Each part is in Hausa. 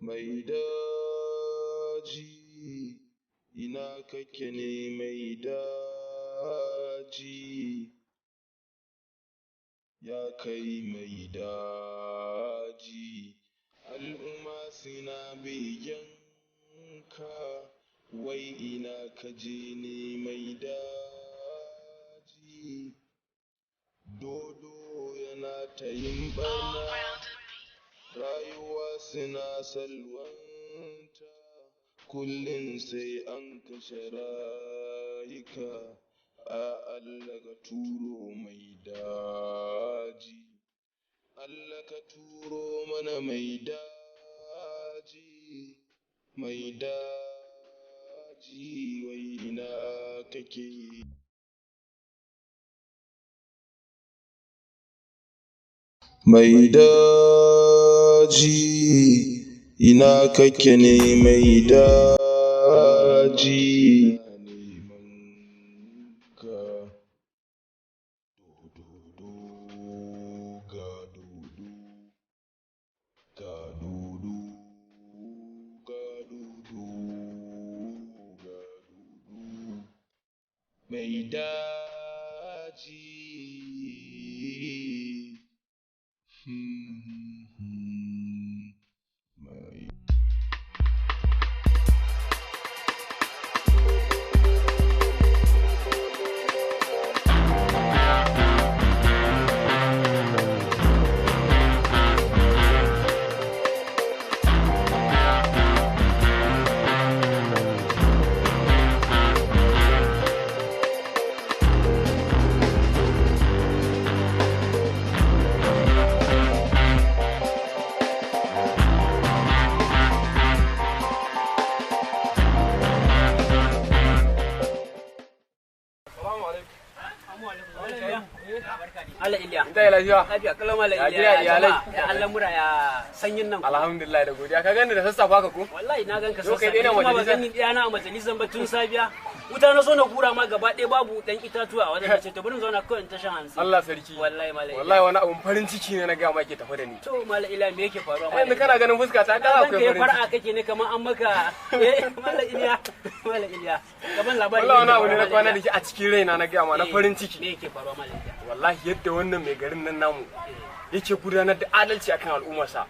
mai daji, ina kake ne mai daji, ya kai mai daji, al'umma suna begenka, wai ina kaje ne mai daji, dodo yana ta yin ɓarna, rayuwa suna salwanta, kullum sai an kashe rayuka, Allah ka turo mai daji, Allah ka turo mana mai daji, mai daji, wai ina kake? Mai daji, ina kake ne mai daji, mai daji. Allah Iliya. Ita lafiya? Lafiya kalau Malam Iliya. Ya iyalai. Ya Allah mura ya sanyin nan. Alhamdulillah da godiya. Ka gani da sassafa ka ko? Wallahi na ganka sassafa. Kai dai na majalisa. Kuma ba ganin ɗaya a majalisan ba tun safiya. Wuta na so na kura ma gaba ɗaya babu dan itatuwa a wajen ce to bari zauna kawai in ta shan hansi. Allah sarki. Wallahi Malam Iliya. Wallahi wani abun farin ciki ne na ga ma ke tafi da ni. To Malam Iliya me yake faruwa? Yanzu kana ganin fuska ta ka akwai farin ciki. Fara kake ne kamar an maka Malam Iliya. Malam Iliya. Gaban labari. Wallahi wani abu ne na kwana da ke a cikin raina na ga ma na farin ciki. Me yake faruwa Malam Iliya? Wallahi yadda wannan mai garin nan namu yake gudanar da adalci akan al'ummarsa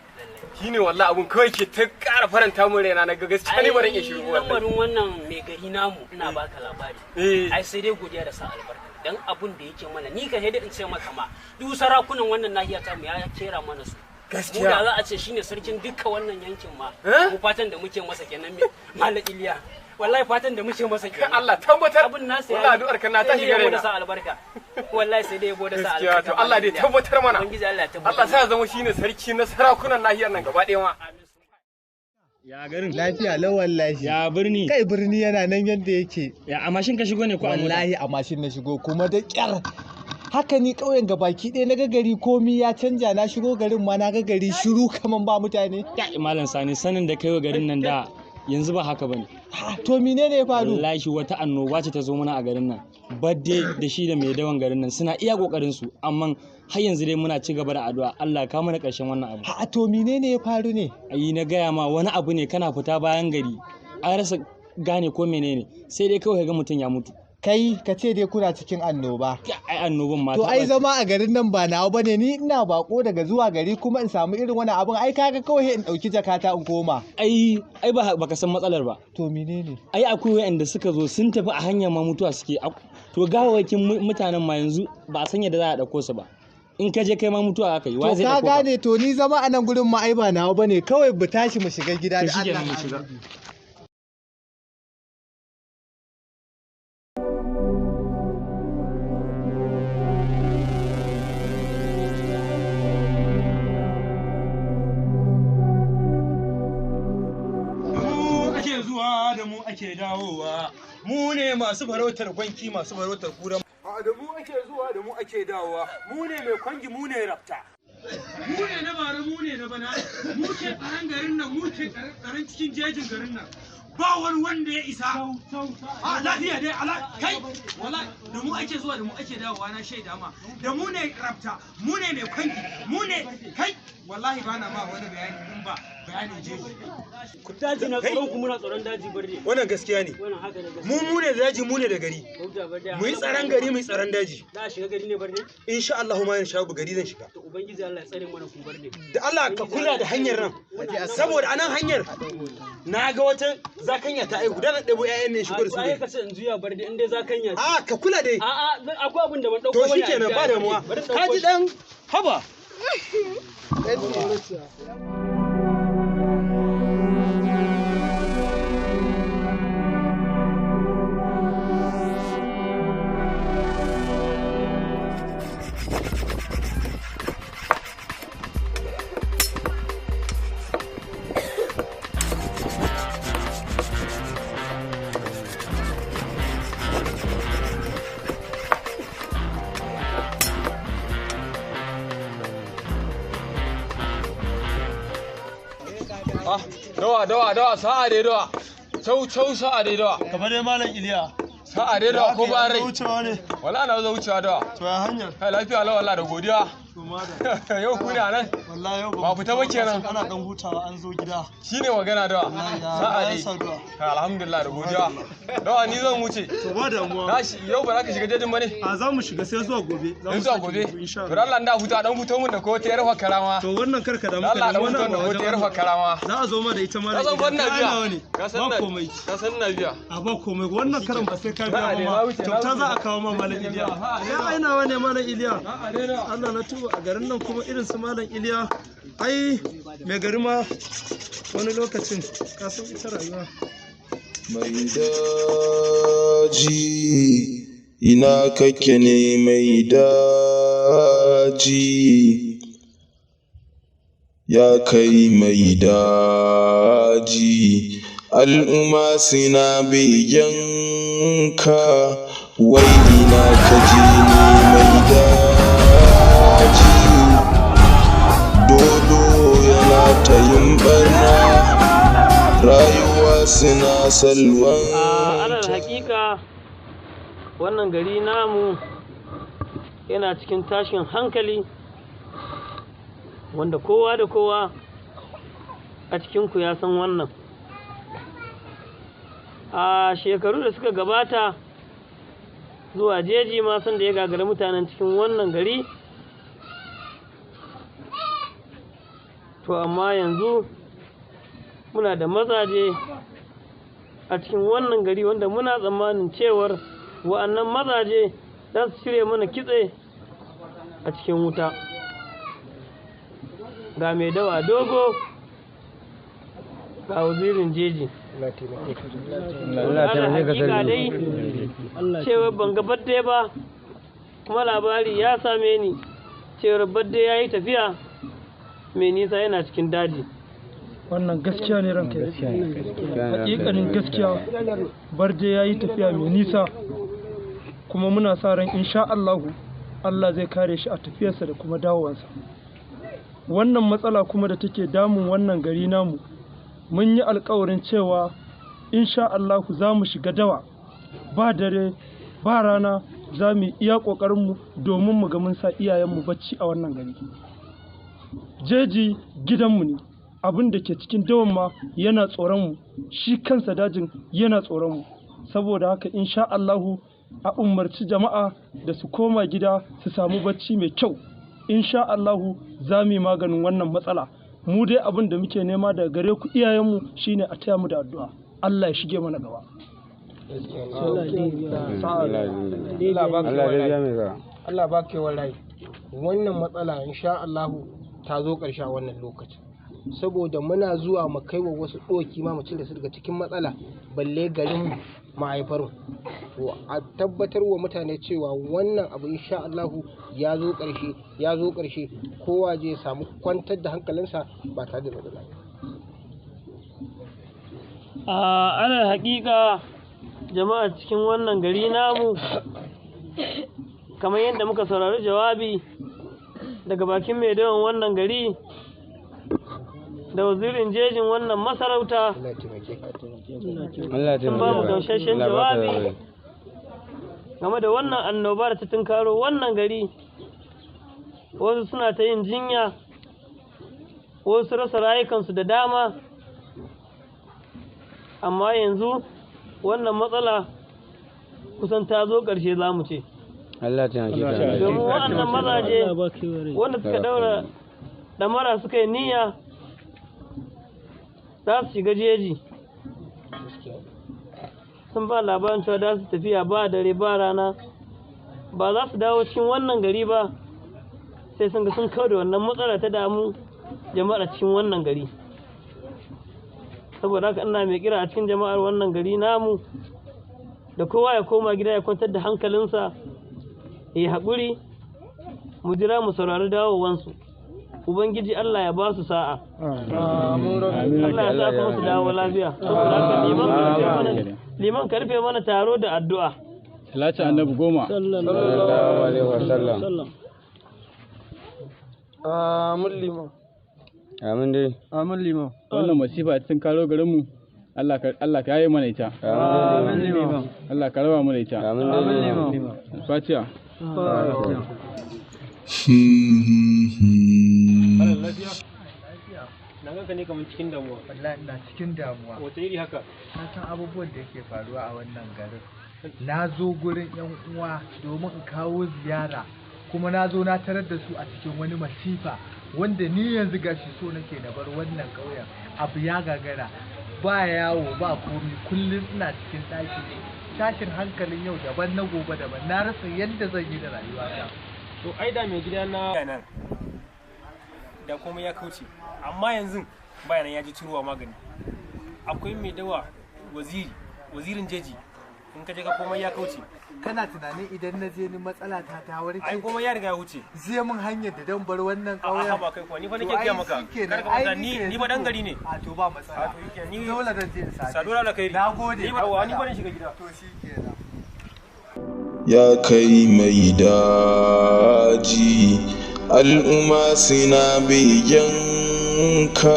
shine wallahi abun kawai ke ta ƙara faranta mun raina na ga gaskiya ne barin ya shiru wallahi lamarin wannan mai gari namu ina baka labari ai sai dai godiya da sa albarka dan abun da yake mana ni ka da in ce maka ma duk sarakunan wannan nahiya ta mu ya kera mana su gaskiya mu da za a ce shine sarkin dukkan wannan yankin ma mu fatan da muke masa kenan Malam Iliya wallahi fatan da muke masa kenan Allah tabbatar abun nasu wallahi addu'ar ka na ta shiga raina da sa albarka wallahi sai dai yabo da sa albarka to Allah dai tabbatar mana ubangiji Allah ya tabbatar Allah sa zama shine sarki na sarakunan nahiyar nan gaba ɗaya ma ya garin lafiya lawan lafi ya birni kai birni yana nan yadda yake ya a mashin ka shigo ne ko a mota wallahi a mashin na shigo kuma da kyar haka ni ƙauyen gabaki ɗaya na gari komi ya canja na shigo garin ma na gari shiru kaman ba mutane ya malam sani sanin da kai wa garin nan da yanzu ba haka bane to menene ya faru wallahi wata annoba ce ta zo mana a garin nan badde da shi da mai dawan garin nan suna iya kokarin su amma har yanzu dai muna ci gaba da addu'a Allah ka mana karshen wannan abu to menene ya faru ne ayi na gaya ma wani abu ne kana fita bayan gari an rasa gane ko menene sai dai kawai ga mutum ya mutu kai ka ce dai kuna cikin annoba ai annoban ma to ai zama a garin nan ba nawa bane ni ina bako daga zuwa gari kuma in samu irin wani abun ai kaga kawai in dauki jakata in koma ai baka san matsalar ba to menene ai akwai wayanda suka zo sun tafi a hanyar ma mutuwa suke to gawawakin mutanen ma yanzu ba a san yadda za a dauko su ba in ka je kai ma mutuwa aka yi wa zai dauko ka gane to ni zama a nan gurin ma ai ba nawa bane kawai bu tashi mu shiga gida da Allah mu shiga da mu ake dawowa mu ne masu farautar gwanki masu farautar kura da mu ake zuwa da mu ake dawowa mu ne mai kwangi mu ne rafta mu ne na bara mu ne na bana mu ke tsaron garin nan mu ke tsaron cikin jejin garin nan ba wani wanda ya isa a lafiya dai kai wala da mu ake zuwa da mu ake dawowa na shaida ma da mu ne rafta mu ne mai kwangi mu ne kai wallahi bana ma wani bayani in ba bayanin jeji. ku daji na tsoron ku muna tsoron daji barde Wannan gaskiya ne. wannan haka ne gaskiya Mu ne da daji mu ne da gari. Mu yi tsaron gari mu yi tsaron daji. za a shiga gari ne barde Insha Allah ma insha Allah gari zan shiga. to ubangiji Allah ya tsare mana ku barde Da Allah ka kula da hanyar nan. Saboda anan hanyar na ga wata zakanya ta aihu da na ɗebo ƴaƴan ne shigo da su. ai ka ce in juya barde in dai za kanya A ka kula dai. a akwai abin da ban dauko To shikenan ba damuwa. Ka ji dan haba. dawa sa'a dai dawa cau sa'a dai dawa kamar dai malam Iliya sa'a dai dawa ko ba rai wucewa ne wala na zo wucewa dawa to ya hanyar kai lafiya la wallahi da godiya to da yau ku ne anan wallahi yau ba fita ba kenan ana dan hutawa an zo gida shine magana dawa sa'a dai kai alhamdulillah da godiya dawa ni zan wuce to ba damuwa tashi yau ba za ka shiga jejin bane a za mu shiga sai zuwa gobe zuwa gobe insha to Allah da huta dan huto mun da ko ta yarfa karama to wannan karka da muka Allah da huto da ko ta yarfa karama za a zo ma da ita ma ka san wannan biya ka san ba komai ka san na biya a ba komai wannan karan ba sai ka biya ba ma kyauta za a kawo ma malam Iliya ya aina wane malam Iliya Allah na tuba a garin nan kuma irin su malam Iliya ai mai gari ma wani lokacin ka san ita rayuwa mai daji ina kake ne mai daji ya kai mai daji al'umma suna begenka wai ina kaje ne mai daji dodo yana ta yin barna rayuwa suna salwan alal hakika wannan gari namu yana cikin tashin hankali wanda kowa da kowa a cikinku ya san wannan a shekaru da suka gabata zuwa jeji ma san da ya gagara mutanen cikin wannan gari to amma yanzu muna da mazaje a cikin wannan gari wanda muna tsammanin cewar wa'annan mazaje za su cire mana kitse a cikin wuta ga mai dawa dogo ga wazirin jeji hakika dai cewar ban ga badde ba kuma labari ya same ni cewar badde ya yi tafiya mai nisa yana cikin daji wannan gaskiya ne ranka hakikanin gaskiya barde ya yi tafiya mai nisa kuma muna sa ran insha Allahu Allah zai kare shi a tafiyarsa da kuma dawowansa wannan matsala kuma da take damun wannan gari namu mun yi alkawarin cewa insha Allahu za mu shiga dawa ba dare ba rana za mu iya ƙoƙarinmu domin mu ga mun sa iyayenmu bacci a wannan gari jeji gidanmu ne abin da ke cikin dawan ma yana tsoronmu shi kansa dajin yana tsoronmu saboda haka insha Allahu a umarci jama'a da su koma gida su samu bacci mai kyau insha Allahu za mu yi maganin wannan matsala mu dai abin da muke nema daga gare ku iyayenmu shine a taya mu da addu'a Allah ya shige mana gaba Allah ba ke wallahi wannan matsala insha Allahu ta zo ƙarshe a wannan lokacin saboda muna zuwa mu kai wa wasu ɗoki ma mu cire su daga cikin matsala balle garin ma'aifar to a tabbatar wa mutane cewa wannan abu insha Allahu ya zo ƙarshe kowa je samu kwantar da hankalinsa ba tare da matsala a alal hakika jama'a cikin wannan gari namu kamar yadda muka saurari jawabi daga bakin mai dawan wannan gari da wazirin jejin wannan masarauta sun ba mu gamsasshen jawabi game da wannan annoba da ta tunkaro wannan gari wasu suna ta yin jinya wasu rasa rayukansu da dama, amma yanzu wannan matsala kusan ta zo ƙarshe za mu ce. Allah ta hakika. Domin waɗannan mazaje wanda suka daura ɗamara suka yi niyya za su shiga jeji, sun ba labarin cewa za su tafiya ba dare ba rana, ba za su dawo cikin wannan gari ba sai sun ga sun kawo da wannan matsala ta damu jama'ar cikin wannan gari. Saboda haka ina mai kira a cikin jama'ar wannan gari namu da kowa ya koma gida ya kwantar da hankalinsa, ya yi haƙuri, mu jira mu saurari dawowansu. Ubangiji Allah ya ba su sa'a. Allah ya sa kuma su dawo lafiya. Saboda haka liman karfe mana taro da addu'a. Salatu annabi 10. Sallallahu alaihi wasallam. Amin liman. Amin dai. Amin liman. Wannan masifa a cikin karo garinmu, Allah ka yaye mana ita. Amin liman. Allah ka raba mana ita. Amin liman. Fatiha. Na ganka ne kamar cikin damuwa. Wallahi ina cikin damuwa. Wace iri haka? Ka san abubuwan da yake faruwa a wannan garin. Na zo gurin yan uwa domin in kawo ziyara, kuma na zo na tarar da su a cikin wani masifa wanda ni yanzu gashi so nake na bar wannan ƙauyen. Abu ya gagara, ba yawo ba komi, kullum ina cikin ɗaki ne. Tashin hankalin yau daban na gobe daban, na rasa yadda zan yi da rayuwata. To ai da mai gida na nan da kuma ya kauce, amma yanzu bayanan ya ji ciruwa magani. Akwai mai dawa wazirin jeji, in ka je ka komai ya kauce. Kana tunanin idan na je ni matsala ta warke? Ai kuma ya riga ya wuce. Zai mun hanyar da dan bar wannan ƙauyen. A'a ba kai kuwa, ni fa nake gaya maka. Kar ka manta ni fa dan gari ne. A to ba matsala. Ni dole zan je in sake. Sadura da kai. Nagode. Ni ba ni ba shiga gida. To shikenan. Ya kai mai daji, al'umma suna begenka,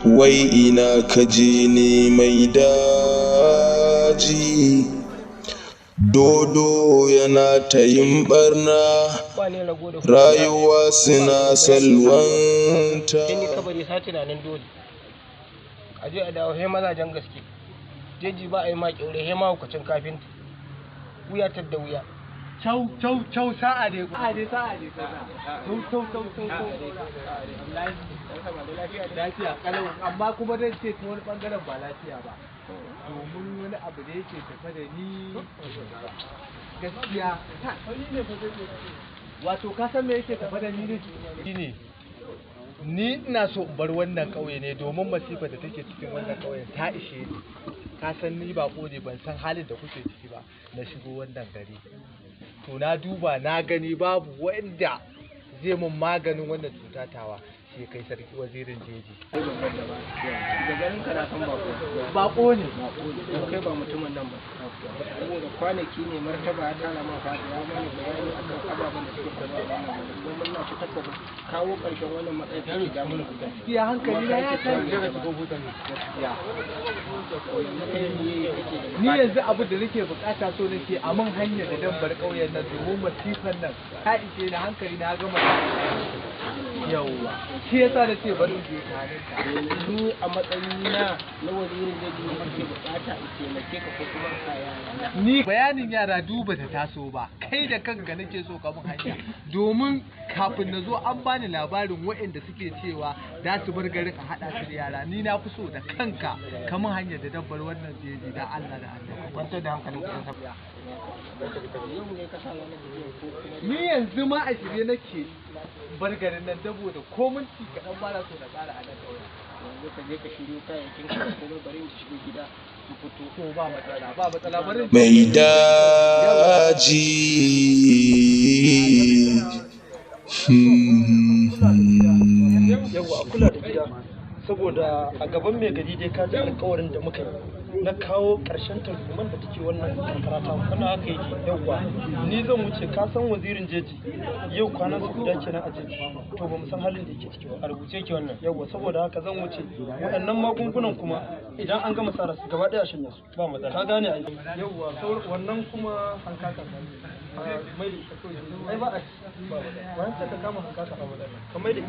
wai ina ka je ne mai daji. Dodo yana ta yin barna, rayuwa suna salwanta. Ni kabari sa tunanin dole. A je a dawo he mazajen gaske. Jeji ba a yi ma kyaure he ma hukacin kafinta. Wuya ta da wuya. Cau sa'a dai. Sa'a dai. Cau. Lafiya kalau, amma kuma zan ce ta wani bangaren ba lafiya ba. Domin wani abu da yake tafa da ni gaskiya. Wato ka san me yake tafa da ni ne? Ni ina so in bar wannan ƙauye ne domin masifar da take cikin wannan ƙauyen ta ishe ni. Ka san ni ba ne, ban san halin da kuke ciki ba, na shigo wannan gari. To na duba na gani babu wanda zai mun maganin wannan cuta tawa, sai kai sarki wazirin jeji. Da ganin ka na san Bako ne. Kai ba mutumin nan ba. Saboda kwanaki ne martaba ya tara ma fada ya mana bayani akan ababen da suke faruwa a wannan gari. Domin na fitar da kawo ƙarshen wannan matsayi da ke damun ku. Gaskiya hankali na ya tashi. Ni yanzu abu da nake bukata so nake a man hanyar da dan bar ƙauyen nan domin masifan nan ta ishe ni, hankali na gama. Yawwa. Shi yasa da ce bari je tare ka. Ni a matsayina na wazirin da ke bukata in taimake ka ko kuma kaya. Ni bayanin yara duba ta taso ba, kai da kanka nake so ka mun hanya, domin kafin na zo an bani labarin waɗanda suke cewa za su bar garin a haɗa su da yara. Ni na fi so da kanka ka mun hanyar da dabbar wannan jeji da Allah da Allah. Kwantar da hankalin ka saboda ni yanzu ma a shirye nake bar garin nan saboda ko minti kaɗan ba na so na ƙara a nan ƙauyen. Yanzu ka je ka shiryo kayayyakin ka kuma bari in shigo gida in fito. To ba matsala bari. Mai daji. Yawwa a kula da gida, saboda a gaban mai gari dai ka ji alƙawarin da muka yi na kawo ƙarshen tarzoman da take wannan karkara ta kana haka yake. Yawwa ni zan wuce, ka san wazirin jeji yau kwanan su guda kenan a jeji, to ba mu san halin da yake ciki ba. A rubuce yake wannan. Yawwa saboda haka zan wuce, waɗannan magungunan kuma idan an gama tsara su gaba ɗaya shanya su ba matsala, ka gane ai. Yawwa wannan kuma an kaka ai ba a wani ta ka kama hanka ka abu kamar da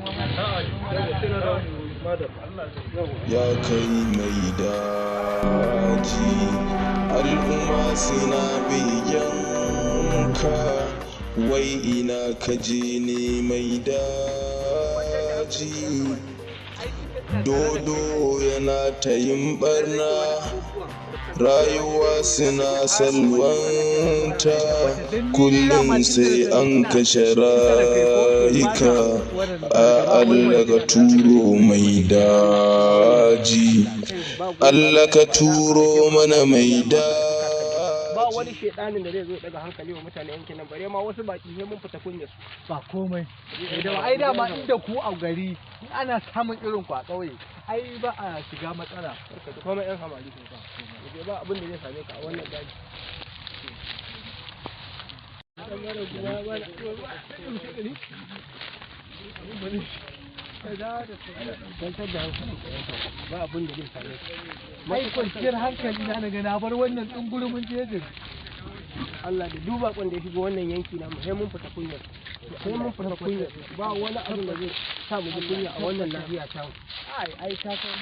ya kai mai daji al'umma suna biyanka wai ina kaje ne mai daji dodo yana ta yin barna rayuwa suna salwanta kullum sai an kashe rayuka a Allah ka turo mai daji Allah ka turo mana mai daji ba wani shedanin da zai zo daga hankali wa mutane yankin nan bare ma wasu baki sai mun fita kunya su ba komai da ai dama inda ku a gari ana samun irin ku a kauye ai ba a shiga matsala kuma yan hamari ba abin da zai same ka a wannan daji ba abin da zai same ka ai kwanciyar hankali na daga na bar wannan dungurumin jejin Allah da duba kwanda ya shigo wannan yanki na mu sai mun fita kunya ba wani abu da zai sa mu ji kunya a wannan lafiya ta ai ta san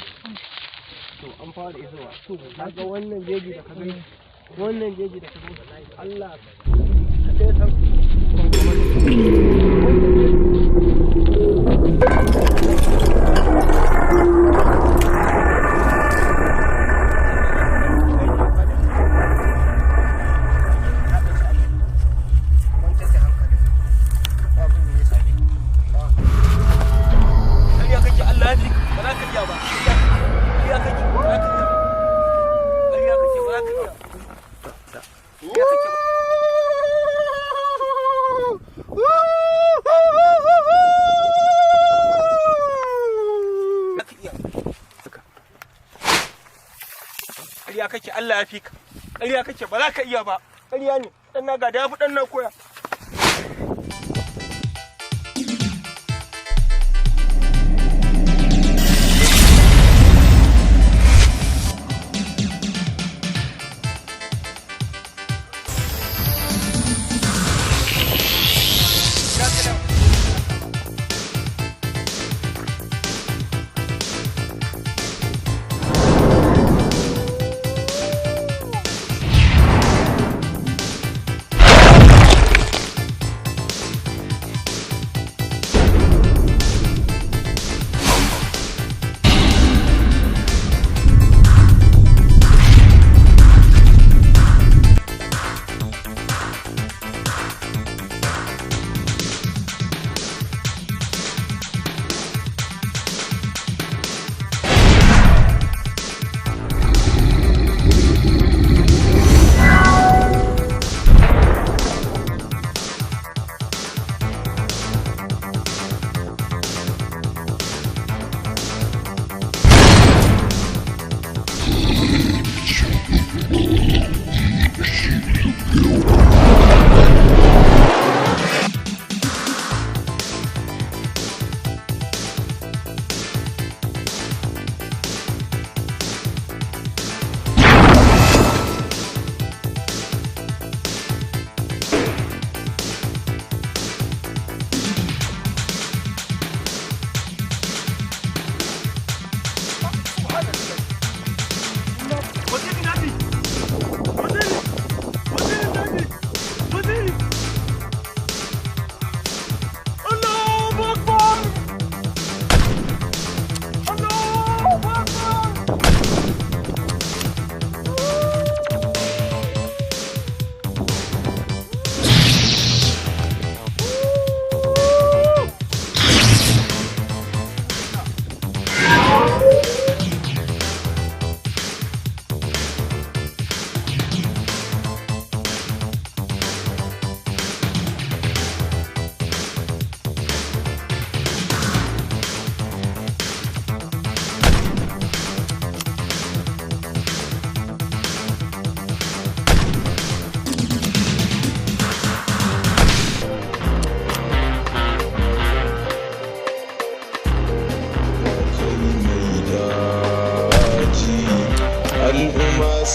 to an fara isowa to kaga wannan jeji da ka gani Allah ka sai san ƙarya kake Allah ya fi ka ƙarya kake ba za ka iya ba ƙarya ne dan na ga da yafi dan na koya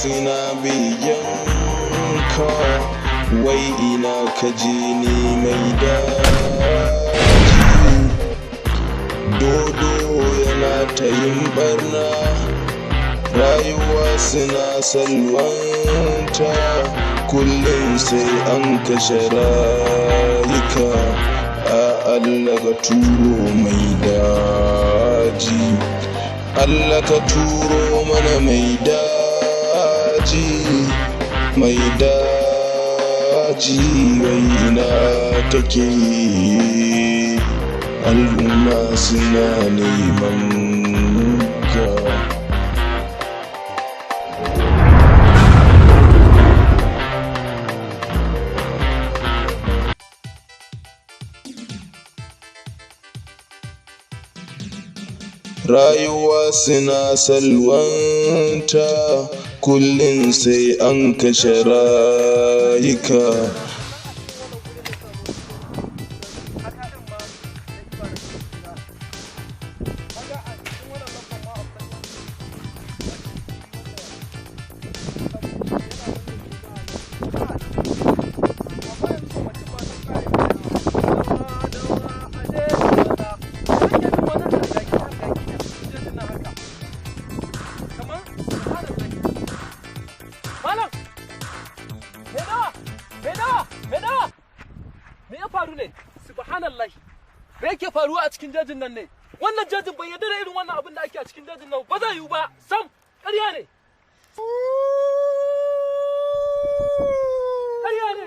suna biyanka wai ina kaje ni mai daji. Dodo yana ta yin barna, rayuwa suna salwanta, kullum sai an kashe rayuka. Allah ka turo mai daji, Allah ka turo mana mai daji, mai daji wai ina kake, al'umma suna neman ka. Rayuwa suna salwanta, kullum sai an kashe rayuka. Me ya faru ne? Subhanallah. Me yake faruwa a cikin jajin nan ne? Wannan jajin bai yarda da irin wannan abin da ake a cikin jajin nan ba zai yiwu ba. Sam, ƙarya ne. Ƙarya ne.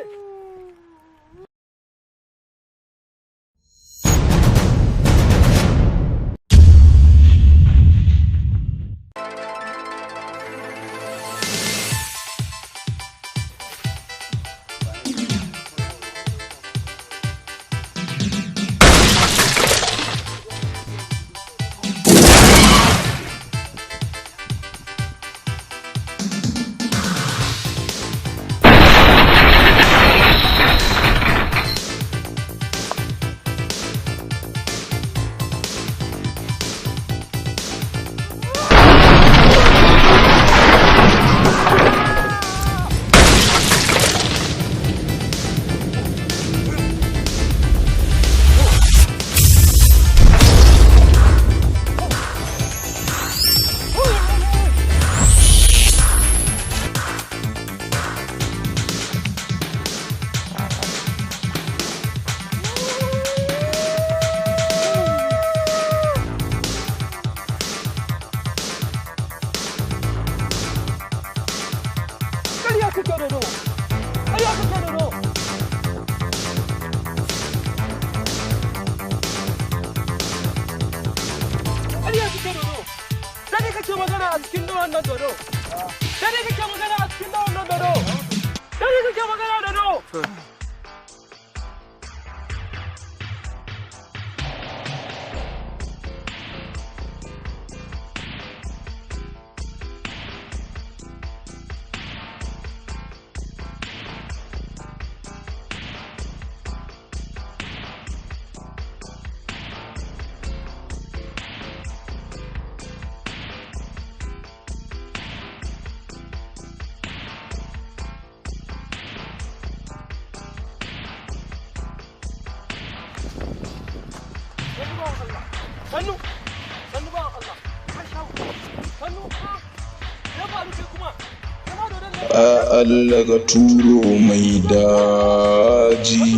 Allah ka turo mai daji,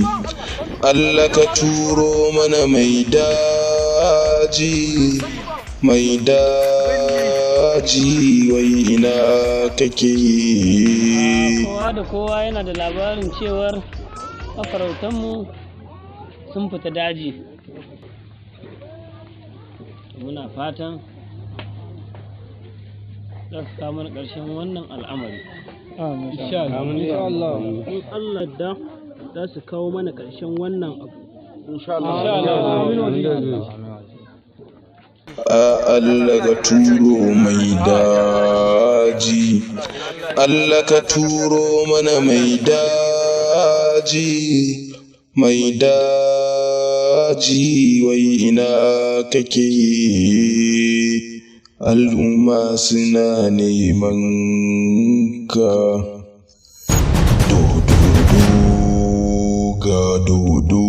Allah ka turo mana mai daji, mai daji wai ina kake. Kowa da kowa yana da labarin cewar mafarautanmu sun fita daji. Muna fatan za su kawo mana ƙarshen wannan al'amari. Insha Allah. In Allah da za su kawo mana ƙarshen wannan abu. Insha Allah. Allah ka turo mai daji, Allah ka turo mana mai daji, mai daji wai ina kake, al'umma suna neman ka. Do do do ga dodo,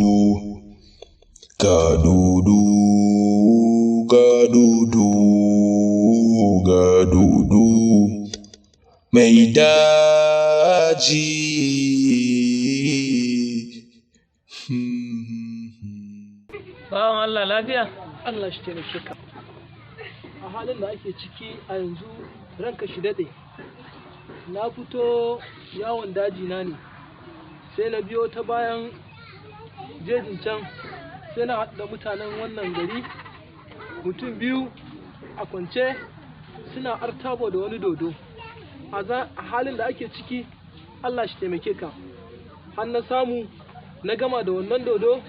ga dodo, ga dodo, ga dodo mai daji. Bawan Allah lafiya? Allah shi taimake ka. A halin da ake ciki a yanzu ranka shi daɗe. Na fito yawon daji na ne, sai na biyo ta bayan jejin can, sai na haɗu da mutanen wannan gari, mutum biyu a kwance suna artabo da wani dodo. A halin da ake ciki Allah shi taimake ka. Har na samu na gama da wannan dodo,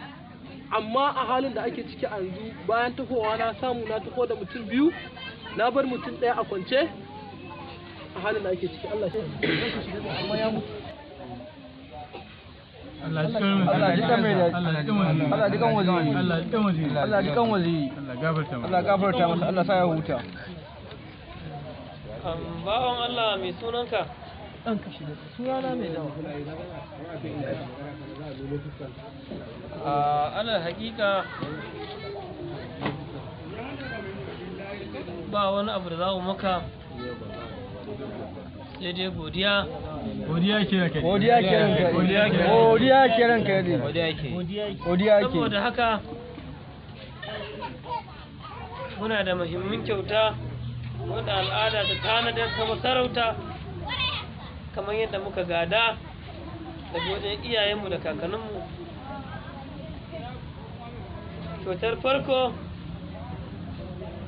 amma a halin da ake ciki a yanzu bayan tafowa na samu na tafo da mutum biyu, na bar mutum ɗaya a kwance a halin da ake ciki. Allah shi amma ya mutu. Allah ji kan waziri, Allah ji kan waziri, Allah ji kan waziri, Allah gafarta masa, Allah sa ya huta. Bawan Allah mai sunanka? Ɗan kashi da sunana mai dawa. Alal hakika ba wani abu da za mu maka sai dai godiya. Godiya kiran kai. Godiya kiran kai. Godiya kiran kai. Godiya ke. Saboda haka muna da muhimmin kyauta wanda al'ada ta tanadar ta masarauta kamar yadda muka gada daga wajen iyayenmu da kakanninmu. Kyautar farko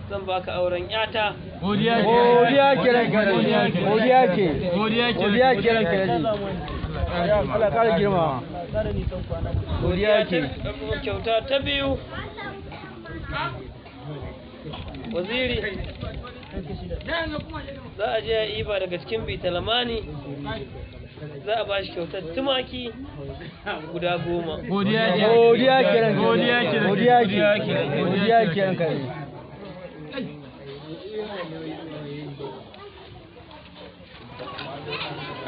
zan baka auren yata. Godiya kiran kai. Godiya kiran kai. Allah kare girma. Godiya ke. Kyauta ta biyu waziri za a je a iba daga cikin bitalamani, za a ba shi kyautar tumaki guda 10. Godiya kiran kai.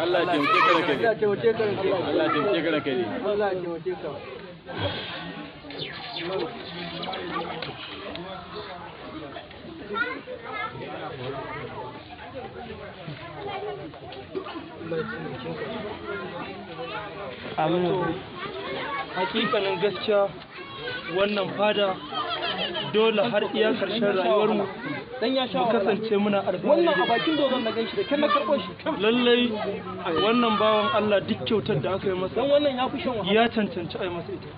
Allah ya taimake ka da kai. Allah ya taimake ka da kai. Allah ya taimake ka da kai. Allah ya taimake ka. Aminu, hakikanin gaskiya wannan fada dole har iya karshen rayuwarmu dan ya sha kasance muna alfahari. Wannan a bakin dozon na ganshi da kan na karɓo shi. Lallai wannan bawan Allah duk kyautar da aka yi masa dan wannan ya fi shan wahala. Ya cancanci a yi masa ita.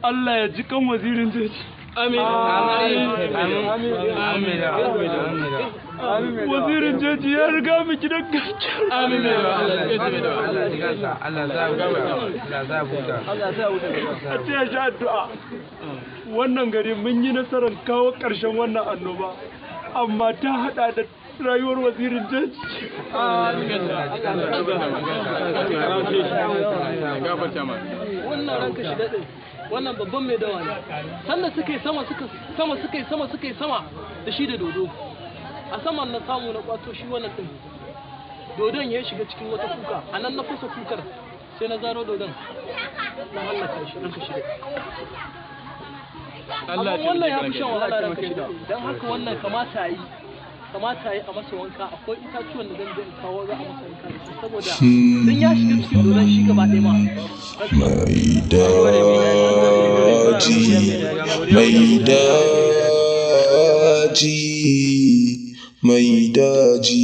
Allah ya ji kan wazirin jeji. Amin. Wazirin jeji ya riga mu gidan gaskiya. Amin. Allah za huta. A ce ya sha addu'a. Wannan gari mun yi nasarar kawo ƙarshen wannan annoba, amma ta hada da rayuwar wazirin jeji. Wannan ranka shi daɗe. Wannan babban mai dawa ne. Sannan suka yi sama da shi da dodo. A saman na samu na kwato shi wannan din. Dodon ya shiga cikin wata kuka. A nan na fasa kukar sai na zaro dodon. Na hallaka shi ranka shi daɗe. Amma wannan ya fi shan wahala ranka shi daɗe. Don haka wannan kamata yi a masa wanka. Akwai itatuwan da zan je in kawo za a masa wanka saboda dan ya shiga cikin dodon shi gaba ɗaya ma. Mai daji